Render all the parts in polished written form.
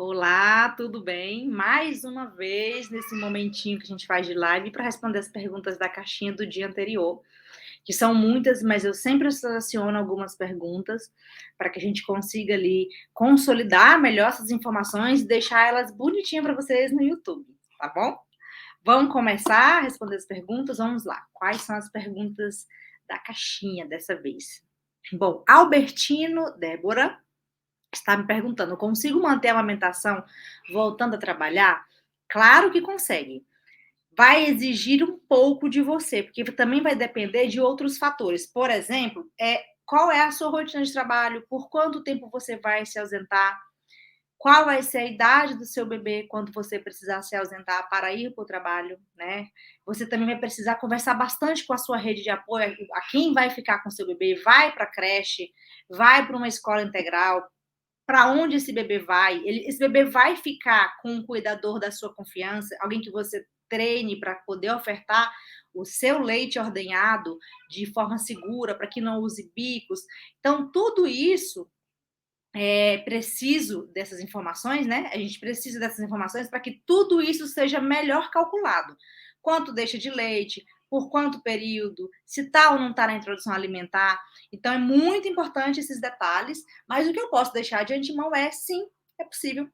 Olá, tudo bem? Mais uma vez nesse momentinho que a gente faz de live para responder as perguntas da caixinha do dia anterior, que são muitas, mas eu sempre seleciono algumas perguntas para que a gente consiga ali consolidar melhor essas informações e deixar elas bonitinhas para vocês no YouTube, tá bom? Vamos começar a responder as perguntas? Vamos lá. Quais são as perguntas da caixinha dessa vez? Bom, Albertino Débora está me perguntando: consigo manter a amamentação voltando a trabalhar? Claro que consegue. Vai exigir um pouco de você, porque também vai depender de outros fatores. Por exemplo, qual é a sua rotina de trabalho, por quanto tempo você vai se ausentar, qual vai ser a idade do seu bebê quando você precisar se ausentar para ir para o trabalho, né? Você também vai precisar conversar bastante com a sua rede de apoio, a quem vai ficar com seu bebê, vai para a creche, vai para uma escola integral, para onde esse bebê vai. Esse bebê vai ficar com um cuidador da sua confiança, alguém que você treine para poder ofertar o seu leite ordenhado de forma segura, para que não use bicos. Então, tudo isso é preciso dessas informações, né? A gente precisa dessas informações para que tudo isso seja melhor calculado. Quanto deixa de leite, por quanto período, se está ou não está na introdução alimentar. Então, é muito importante esses detalhes, mas o que eu posso deixar de antemão é, sim, é possível.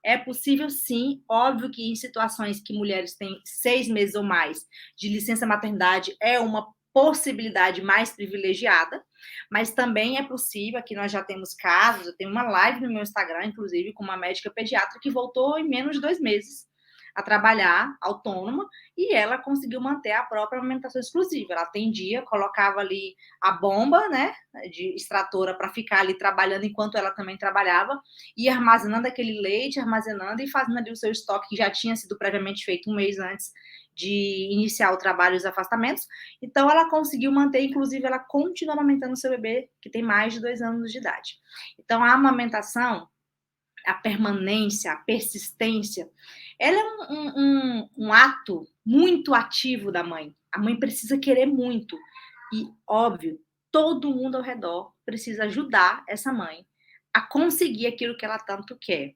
É possível, sim. Óbvio que em situações que mulheres têm 6 meses ou mais de licença maternidade é uma possibilidade mais privilegiada, mas também é possível, aqui nós já temos casos, eu tenho uma live no meu Instagram, inclusive, com uma médica pediatra que voltou em menos de 2 meses a trabalhar autônoma e ela conseguiu manter a própria amamentação exclusiva. Ela atendia, colocava ali a bomba, né, de extratora para ficar ali trabalhando enquanto ela também trabalhava e armazenando aquele leite, armazenando e fazendo ali o seu estoque que já tinha sido previamente feito um mês antes de iniciar o trabalho e os afastamentos. Então, ela conseguiu manter, inclusive, ela continua amamentando o seu bebê, que tem mais de 2 anos de idade. Então, a amamentação, a permanência, a persistência, ela é um ato muito ativo da mãe. A mãe precisa querer muito. E, óbvio, todo mundo ao redor precisa ajudar essa mãe a conseguir aquilo que ela tanto quer.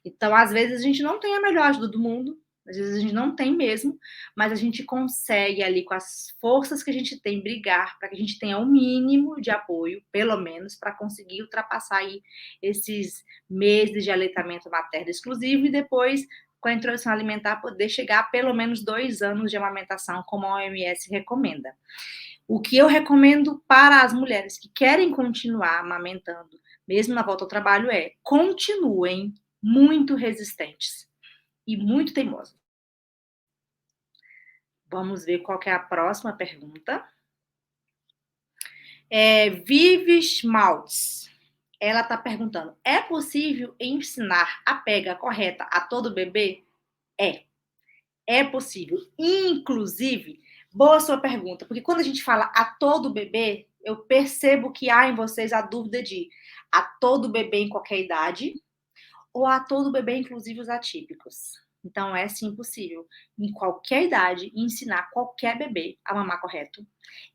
Então, às vezes, a gente não tem a melhor ajuda do mundo, às vezes a gente não tem mesmo, mas a gente consegue ali, com as forças que a gente tem, brigar para que a gente tenha o mínimo de apoio, pelo menos, para conseguir ultrapassar aí esses meses de aleitamento materno exclusivo e depois, com a introdução alimentar, poder chegar a pelo menos 2 anos de amamentação, como a OMS recomenda. O que eu recomendo para as mulheres que querem continuar amamentando, mesmo na volta ao trabalho, é continuem muito resistentes e muito teimosas. Vamos ver qual que é a próxima pergunta. Vivi Schmaltz. Ela está perguntando: é possível ensinar a pega correta a todo bebê? É possível. Inclusive, boa sua pergunta, porque quando a gente fala a todo bebê, eu percebo que há em vocês a dúvida de a todo bebê em qualquer idade ou a todo bebê, inclusive os atípicos. Então, é sim possível, em qualquer idade, ensinar qualquer bebê a mamar correto.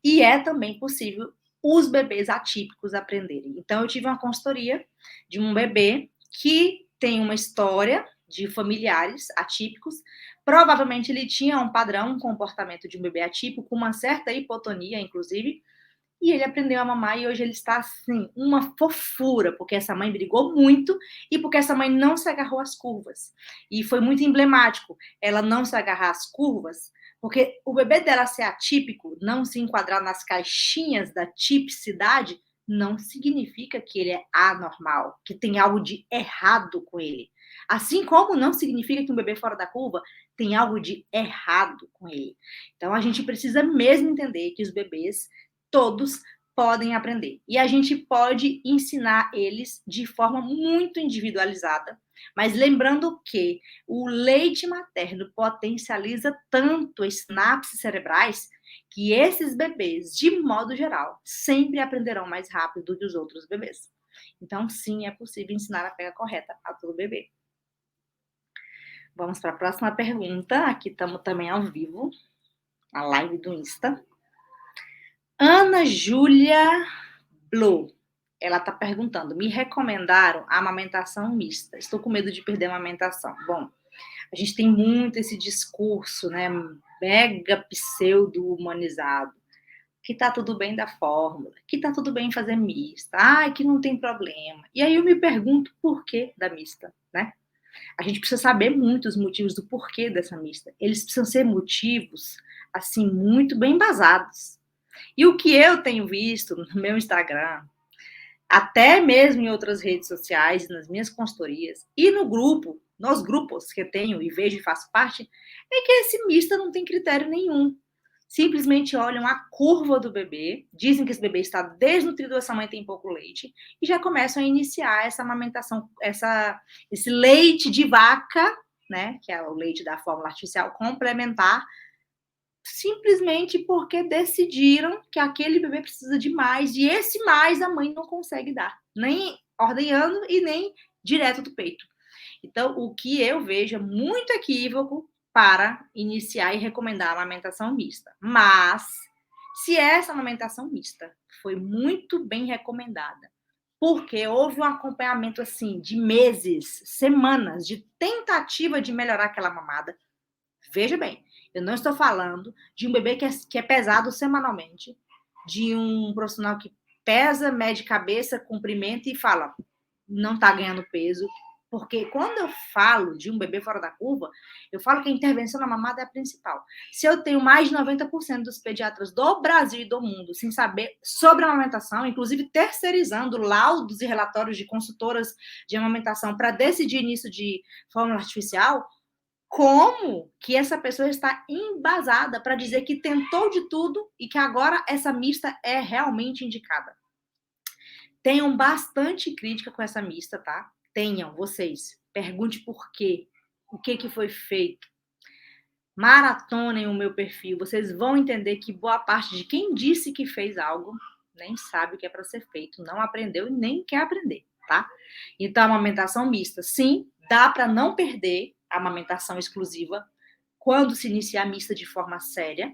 E é também possível os bebês atípicos aprenderem. Então, eu tive uma consultoria de um bebê que tem uma história de familiares atípicos. Provavelmente ele tinha um padrão, um comportamento de um bebê atípico, com uma certa hipotonia, inclusive, e ele aprendeu a mamar e hoje ele está, assim, uma fofura, porque essa mãe brigou muito e porque essa mãe não se agarrou às curvas. E foi muito emblemático ela não se agarrar às curvas, porque o bebê dela ser atípico, não se enquadrar nas caixinhas da tipicidade, não significa que ele é anormal, que tem algo de errado com ele. Assim como não significa que um bebê fora da curva tem algo de errado com ele. Então a gente precisa mesmo entender que os bebês todos podem aprender. E a gente pode ensinar eles de forma muito individualizada, mas lembrando que o leite materno potencializa tanto as sinapses cerebrais que esses bebês, de modo geral, sempre aprenderão mais rápido do que os outros bebês. Então, sim, é possível ensinar a pega correta a todo bebê. Vamos para a próxima pergunta. Aqui estamos também ao vivo, a live do Insta. Ana Júlia Blue. Ela está perguntando, me recomendaram a amamentação mista. Estou com medo de perder a amamentação. Bom, a gente tem muito esse discurso, né, mega pseudo-humanizado, que tá tudo bem da fórmula, que tá tudo bem fazer mista, ai, que não tem problema. E aí eu me pergunto por que da mista, né? A gente precisa saber muito os motivos do porquê dessa mista. Eles precisam ser motivos, assim, muito bem embasados. E o que eu tenho visto no meu Instagram, até mesmo em outras redes sociais, nas minhas consultorias, e no grupo, nos grupos que eu tenho e vejo e faço parte, é que esse mista não tem critério nenhum. Simplesmente olham a curva do bebê, dizem que esse bebê está desnutrido, essa mãe tem pouco leite, e já começam a iniciar essa amamentação, esse leite de vaca, né, que é o leite da fórmula artificial complementar, simplesmente porque decidiram que aquele bebê precisa de mais, e esse mais a mãe não consegue dar, nem ordenhando e nem direto do peito. Então, o que eu vejo é muito equívoco para iniciar e recomendar a amamentação mista. Mas, se essa amamentação mista foi muito bem recomendada, porque houve um acompanhamento assim de meses, semanas de tentativa de melhorar aquela mamada. Veja bem, eu não estou falando de um bebê que é pesado semanalmente, de um profissional que pesa, mede cabeça, comprimenta e fala, não está ganhando peso. Porque quando eu falo de um bebê fora da curva, eu falo que a intervenção na mamada é a principal. Se eu tenho mais de 90% dos pediatras do Brasil e do mundo sem saber sobre a amamentação, inclusive terceirizando laudos e relatórios de consultoras de amamentação para decidir nisso de fórmula artificial, como que essa pessoa está embasada para dizer que tentou de tudo e que agora essa mista é realmente indicada? Tenham bastante crítica com essa mista, tá? Tenham, vocês. Pergunte por quê. O que foi feito. Maratonem o meu perfil. Vocês vão entender que boa parte de quem disse que fez algo nem sabe o que é para ser feito, não aprendeu e nem quer aprender, tá? Então, amamentação mista, sim, dá para não perder a amamentação exclusiva quando se iniciar a mista de forma séria,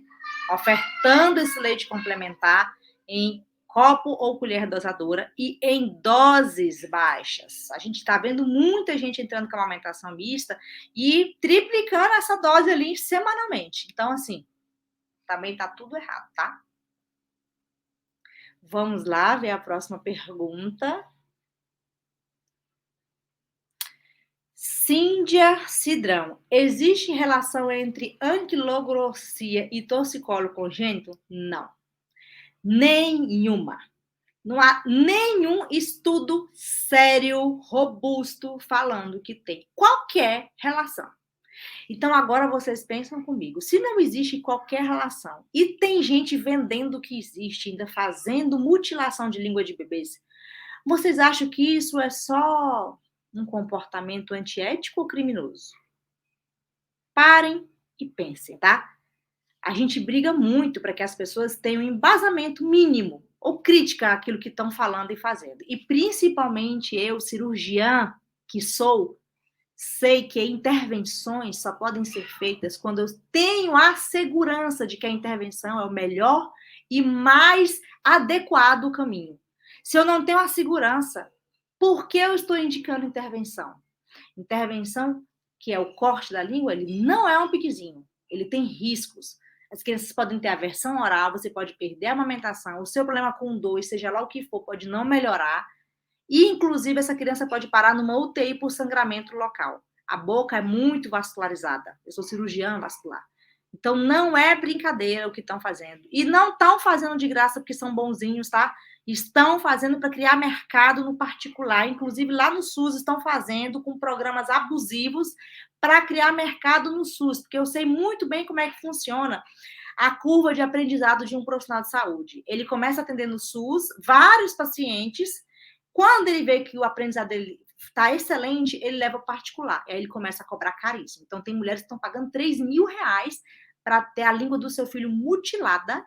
ofertando esse leite complementar em copo ou colher dosadora e em doses baixas. A gente está vendo muita gente entrando com a amamentação mista e triplicando essa dose ali semanalmente. Então, assim, também está tudo errado, tá? Vamos lá ver a próxima pergunta. Cíndia Cidrão. Existe relação entre anquilogrossia e torcicolo congênito? Não. Nenhuma. Não há nenhum estudo sério, robusto, falando que tem qualquer relação. Então, agora vocês pensam comigo. Se não existe qualquer relação e tem gente vendendo que existe, ainda fazendo mutilação de língua de bebês, vocês acham que isso é só um comportamento antiético ou criminoso? Parem e pensem, tá? A gente briga muito para que as pessoas tenham um embasamento mínimo ou crítica àquilo que estão falando e fazendo. E principalmente eu, cirurgiã que sou, sei que intervenções só podem ser feitas quando eu tenho a segurança de que a intervenção é o melhor e mais adequado caminho. Se eu não tenho a segurança, por que eu estou indicando intervenção? Intervenção, que é o corte da língua, ele não é um piquezinho, ele tem riscos. As crianças podem ter aversão oral, você pode perder a amamentação, o seu problema com dor, seja lá o que for, pode não melhorar. E, inclusive, essa criança pode parar numa UTI por sangramento local. A boca é muito vascularizada. Eu sou cirurgiã vascular. Então, não é brincadeira o que estão fazendo. E não estão fazendo de graça porque são bonzinhos, tá? Estão fazendo para criar mercado no particular. Inclusive, lá no SUS estão fazendo com programas abusivos para criar mercado no SUS. Porque eu sei muito bem como é que funciona a curva de aprendizado de um profissional de saúde. Ele começa atendendo no SUS, vários pacientes. Quando ele vê que o aprendizado dele está excelente, ele leva particular. E aí ele começa a cobrar caríssimo. Então, tem mulheres que estão pagando R$ 3.000 para ter a língua do seu filho mutilada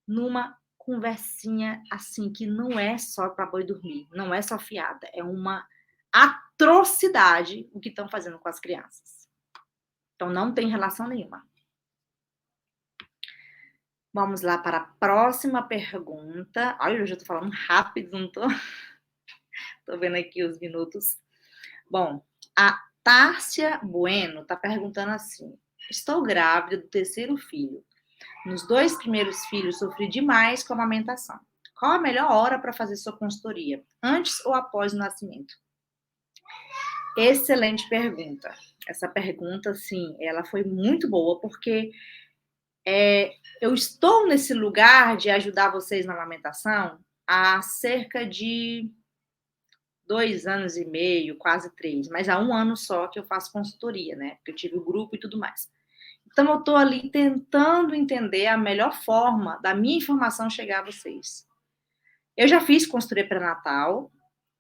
numa conversinha assim, que não é só para boi dormir, não é só fiada, é uma atrocidade o que estão fazendo com as crianças. Então, não tem relação nenhuma. Vamos lá para a próxima pergunta. Olha, eu já estou falando rápido, não estou? Estou vendo aqui os minutos. Bom, a Tárcia Bueno está perguntando assim: estou grávida do terceiro filho. Nos 2 primeiros filhos sofri demais com a amamentação. Qual a melhor hora para fazer sua consultoria? Antes ou após o nascimento? Excelente pergunta. Essa pergunta, sim, ela foi muito boa, porque eu estou nesse lugar de ajudar vocês na amamentação há cerca de 2 anos e meio, quase 3, mas há 1 ano só que eu faço consultoria, né? Porque eu tive o grupo e tudo mais. Então, eu estou ali tentando entender a melhor forma da minha informação chegar a vocês. Eu já fiz consultoria pré-natal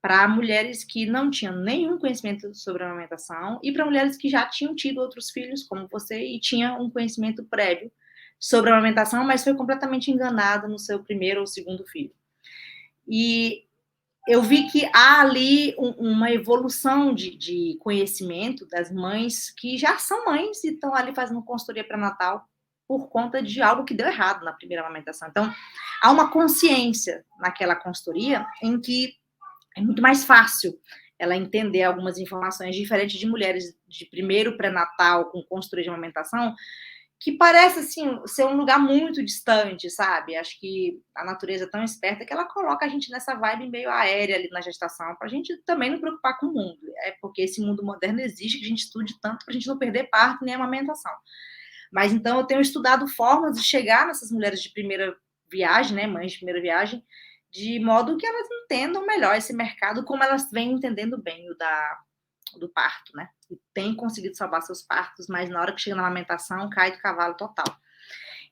para mulheres que não tinham nenhum conhecimento sobre a amamentação e para mulheres que já tinham tido outros filhos, como você, e tinham um conhecimento prévio sobre a amamentação, mas foi completamente enganada no seu primeiro ou segundo filho. E eu vi que há ali uma evolução de conhecimento das mães que já são mães e estão ali fazendo consultoria pré-natal por conta de algo que deu errado na primeira amamentação. Então, há uma consciência naquela consultoria em que é muito mais fácil ela entender algumas informações diferentes de mulheres de primeiro pré-natal com consultoria de amamentação, que parece, assim, ser um lugar muito distante, sabe? Acho que a natureza é tão esperta que ela coloca a gente nessa vibe meio aérea ali na gestação, para a gente também não preocupar com o mundo. É porque esse mundo moderno exige que a gente estude tanto para a gente não perder parto nem amamentação. Mas então eu tenho estudado formas de chegar nessas mulheres de primeira viagem, né, mães de primeira viagem, de modo que elas entendam melhor esse mercado, como elas vêm entendendo bem do parto, né? E têm conseguido salvar seus partos, mas na hora que chega na amamentação, cai do cavalo total.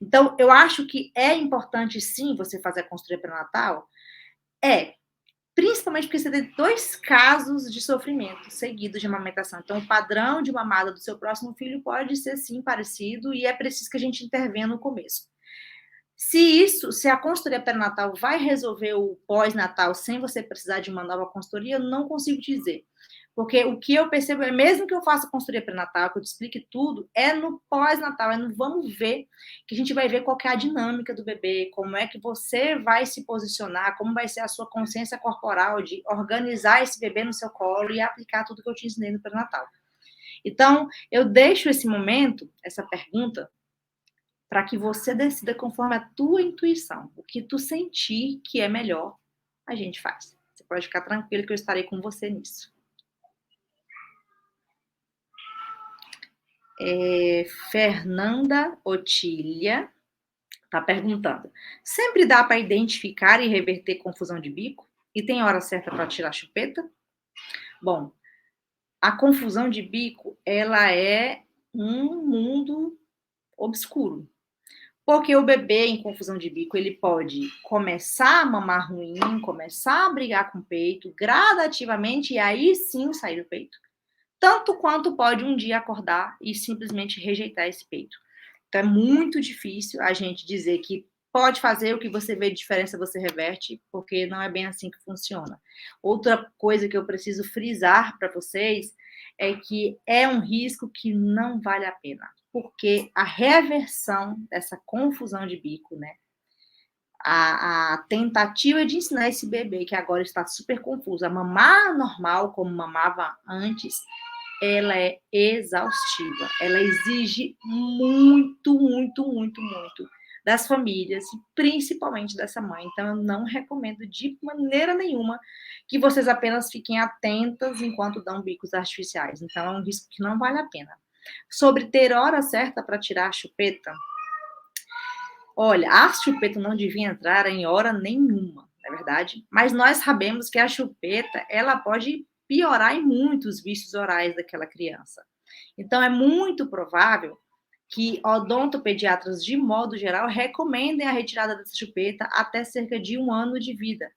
Então, eu acho que é importante, sim, você fazer a consultoria pré-natal. Principalmente porque você tem 2 casos de sofrimento seguidos de amamentação. Então, o padrão de mamada do seu próximo filho pode ser, sim, parecido e é preciso que a gente intervenha no começo. Se a consultoria pré-natal vai resolver o pós-natal sem você precisar de uma nova consultoria, eu não consigo te dizer. Porque o que eu percebo é, mesmo que eu faça consultoria pré-natal, que eu te explique tudo, é no pós-natal, é no vamos ver, que a gente vai ver qual é a dinâmica do bebê, como é que você vai se posicionar, como vai ser a sua consciência corporal de organizar esse bebê no seu colo e aplicar tudo que eu te ensinei no pré-natal. Então, eu deixo esse momento, essa pergunta, para que você decida conforme a tua intuição. O que tu sentir que é melhor, a gente faz. Você pode ficar tranquilo que eu estarei com você nisso. Fernanda Otília está perguntando: sempre dá para identificar e reverter confusão de bico? E tem hora certa para tirar a chupeta? Bom, a confusão de bico, ela é um mundo obscuro. Porque o bebê em confusão de bico, ele pode começar a mamar ruim, começar a brigar com o peito, gradativamente, e aí sim sair do peito. Tanto quanto pode um dia acordar e simplesmente rejeitar esse peito. Então é muito difícil a gente dizer que pode fazer o que você vê de diferença, você reverte, porque não é bem assim que funciona. Outra coisa que eu preciso frisar para vocês é que é um risco que não vale a pena, porque a reversão dessa confusão de bico, né? A tentativa de ensinar esse bebê que agora está super confuso a mamar normal, como mamava antes, ela é exaustiva. Ela exige muito, muito, muito, muito das famílias, principalmente dessa mãe. Então, eu não recomendo de maneira nenhuma que vocês apenas fiquem atentas enquanto dão bicos artificiais. Então, é um risco que não vale a pena. Sobre ter hora certa para tirar a chupeta, olha, a chupeta não devia entrar em hora nenhuma, na verdade, mas nós sabemos que a chupeta, ela pode piorar em muitos vícios orais daquela criança. Então, é muito provável que odontopediatras, de modo geral, recomendem a retirada dessa chupeta até cerca de 1 ano de vida,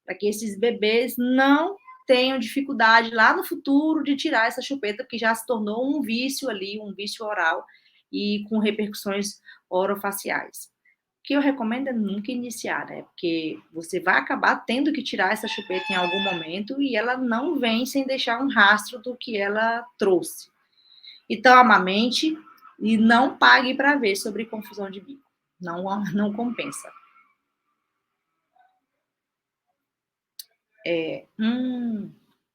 para que esses bebês não tenham dificuldade lá no futuro de tirar essa chupeta, porque já se tornou um vício ali, um vício oral, e com repercussões orofaciais. O que eu recomendo é nunca iniciar, né? Porque você vai acabar tendo que tirar essa chupeta em algum momento e ela não vem sem deixar um rastro do que ela trouxe. Então, amamente e não pague para ver sobre confusão de bico. Não compensa.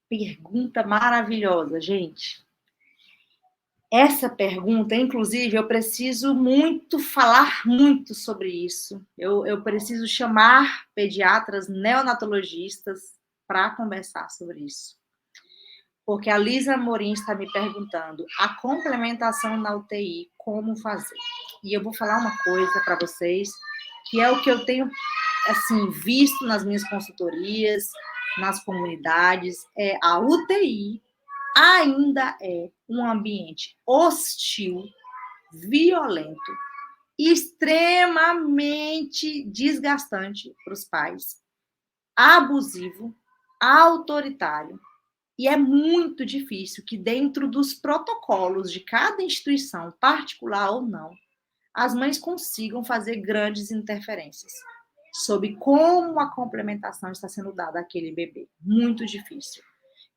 Pergunta maravilhosa, gente. Essa pergunta, inclusive, eu preciso muito falar muito sobre isso. Eu preciso chamar pediatras neonatologistas para conversar sobre isso. Porque a Lisa Amorim está me perguntando a complementação na UTI, como fazer. E eu vou falar uma coisa para vocês, que é o que eu tenho assim visto nas minhas consultorias, nas comunidades, é a UTI ainda é um ambiente hostil, violento, extremamente desgastante para os pais, abusivo, autoritário. E é muito difícil que, dentro dos protocolos de cada instituição, particular ou não, as mães consigam fazer grandes interferências sobre como a complementação está sendo dada àquele bebê. Muito difícil.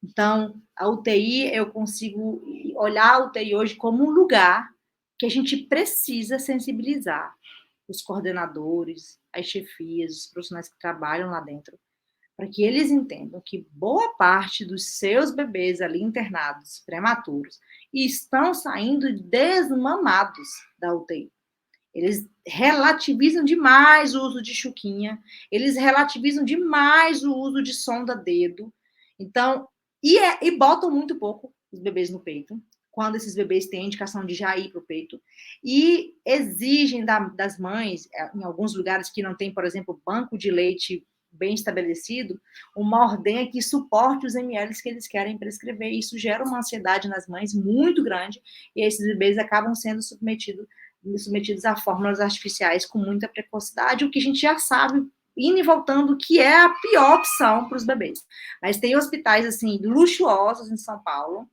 Então, a UTI, eu consigo olhar a UTI hoje como um lugar que a gente precisa sensibilizar os coordenadores, as chefias, os profissionais que trabalham lá dentro, para que eles entendam que boa parte dos seus bebês ali internados, prematuros, estão saindo desmamados da UTI. Eles relativizam demais o uso de chuquinha, eles relativizam demais o uso de sonda-dedo. Então, e botam muito pouco os bebês no peito, quando esses bebês têm indicação de já ir para o peito, e exigem das mães, em alguns lugares que não tem, por exemplo, banco de leite bem estabelecido, uma ordenha que suporte os ml que eles querem prescrever. Isso gera uma ansiedade nas mães muito grande, e esses bebês acabam sendo submetidos a fórmulas artificiais com muita precocidade, o que a gente já sabe, indo e voltando, que é a pior opção para os bebês. Mas tem hospitais, assim, luxuosos em São Paulo,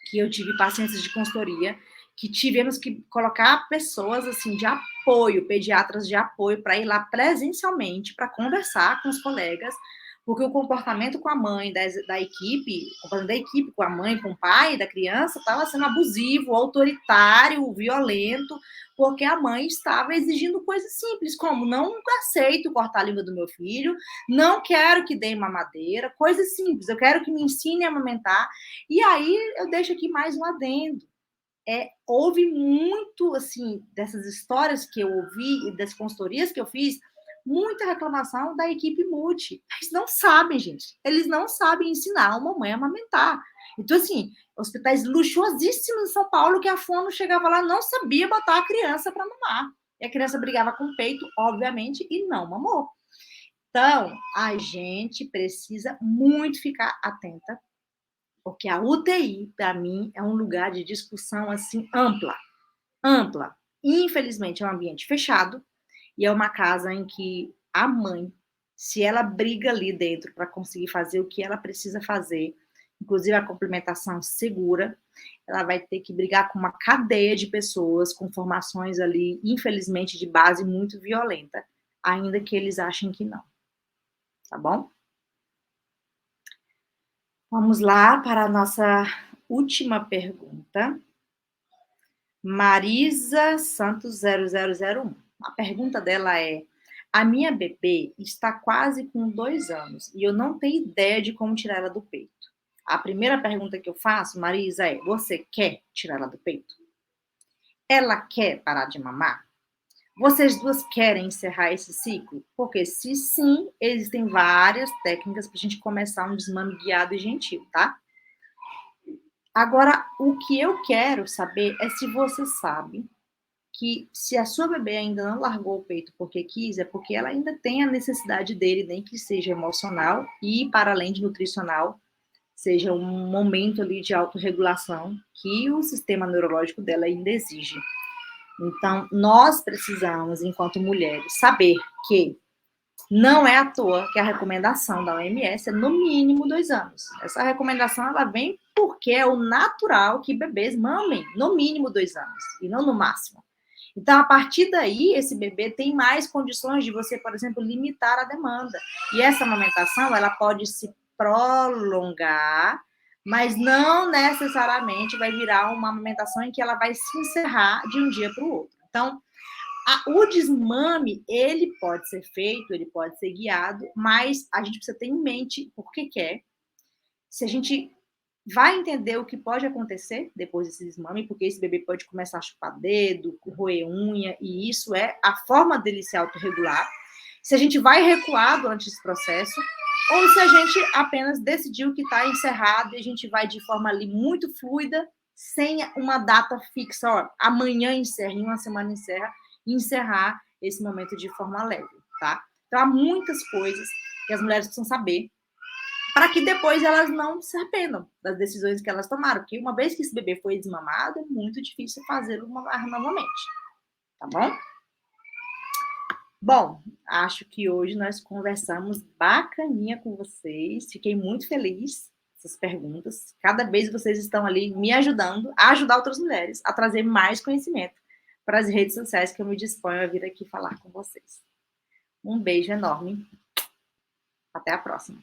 que eu tive pacientes de consultoria, que tivemos que colocar pessoas, assim, de apoio, pediatras de apoio, para ir lá presencialmente, para conversar com os colegas, porque o comportamento com a mãe da equipe, com a mãe, com o pai da criança, estava sendo abusivo, autoritário, violento, porque a mãe estava exigindo coisas simples, como não aceito cortar a língua do meu filho, não quero que dê mamadeira, coisas simples, eu quero que me ensine a amamentar. E aí eu deixo aqui mais um adendo. Houve muito, assim, dessas histórias que eu ouvi e das consultorias que eu fiz, muita reclamação da equipe multi. Eles não sabem, gente. Eles não sabem ensinar uma mãe a amamentar. Então, assim, hospitais luxuosíssimos em São Paulo, que a fono chegava lá, não sabia botar a criança para mamar. E a criança brigava com o peito, obviamente, e não mamou. Então, a gente precisa muito ficar atenta, porque a UTI, para mim, é um lugar de discussão, assim, ampla. Ampla. Infelizmente, é um ambiente fechado, e é uma casa em que a mãe, se ela briga ali dentro para conseguir fazer o que ela precisa fazer, inclusive a complementação segura, ela vai ter que brigar com uma cadeia de pessoas com formações ali, infelizmente, de base muito violenta, ainda que eles achem que não. Tá bom? Vamos lá para a nossa última pergunta. Marisa Santos 0001. A pergunta dela é: a minha bebê está quase com 2 anos e eu não tenho ideia de como tirar ela do peito. A primeira pergunta que eu faço, Marisa, é: você quer tirar ela do peito? Ela quer parar de mamar? Vocês duas querem encerrar esse ciclo? Porque se sim, existem várias técnicas para a gente começar um desmame guiado e gentil, tá? Agora, o que eu quero saber é se você sabe que se a sua bebê ainda não largou o peito porque quis, é porque ela ainda tem a necessidade dele, nem que seja emocional e, para além de nutricional, seja um momento ali de autorregulação que o sistema neurológico dela ainda exige. Então, nós precisamos, enquanto mulheres, saber que não é à toa que a recomendação da OMS é no mínimo 2 anos. Essa recomendação ela vem porque é o natural que bebês mamem no mínimo 2 anos e não no máximo. Então, a partir daí, esse bebê tem mais condições de você, por exemplo, limitar a demanda. E essa amamentação, ela pode se prolongar, mas não necessariamente vai virar uma amamentação em que ela vai se encerrar de um dia para o outro. Então, O desmame, ele pode ser feito, ele pode ser guiado, mas a gente precisa ter em mente por que quer. Se a gente vai entender o que pode acontecer depois desse desmame, porque esse bebê pode começar a chupar dedo, roer unha, e isso é a forma dele se autorregular. Se a gente vai recuar durante esse processo, ou se a gente apenas decidiu que está encerrado e a gente vai de forma ali muito fluida, sem uma data fixa, ó, amanhã encerra, em uma semana encerra, e encerrar esse momento de forma leve, tá? Então, há muitas coisas que as mulheres precisam saber para que depois elas não se arrependam das decisões que elas tomaram, porque uma vez que esse bebê foi desmamado, é muito difícil fazê-lo novamente, tá bom? Bom, acho que hoje nós conversamos bacaninha com vocês, fiquei muito feliz com essas perguntas, cada vez vocês estão ali me ajudando a ajudar outras mulheres a trazer mais conhecimento para as redes sociais que eu me disponho a vir aqui falar com vocês. Um beijo enorme, até a próxima.